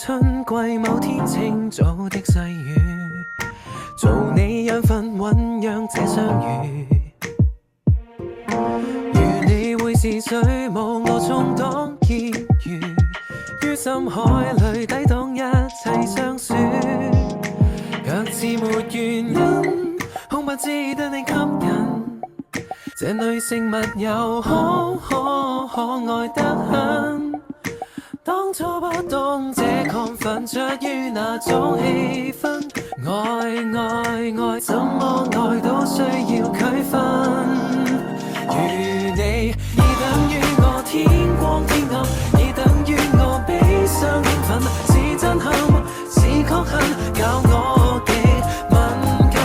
春季某天清早的細雨，做你養分醞釀這相遇。如你會是誰，無我充當結餘，於深海裏抵擋一切相處，卻自沒原因，恐怕只得你吸引。這女性密友可愛得很，當初不懂這亢奮着於那種氣氛，愛，怎麼愛都需要區分。如你已等於我天光天暗，已等於我悲傷興奮，是震撼是確幸，教我極敏感，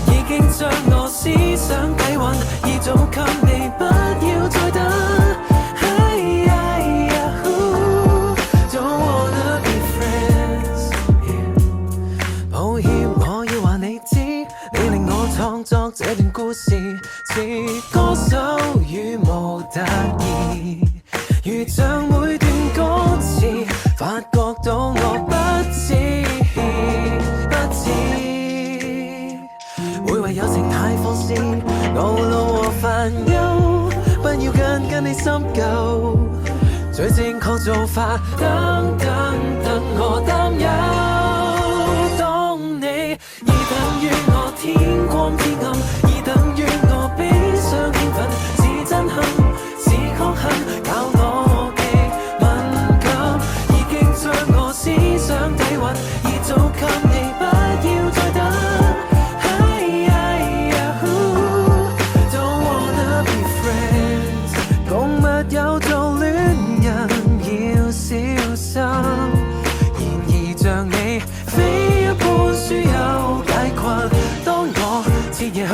已經將我思想底蘊，已早給你，不要再等。Don't wanna be friends, yeah. 抱歉，我要話你知，你令我創作這段故事，似歌手與模特兒，如像每段歌詞，發覺到我不知，會為友情太放肆，懊惱和煩憂，不要跟你深究，最正確做法，等我擔憂。當你已等於我天光天暗，已等於我悲傷興奮，是震撼是確幸，教我極敏感，已經將我思想底蘊，已早給你，不要再等。Don't wanna be friends， 共密友做戀人要小心，然而像你非一般書友解困，當我徹夜去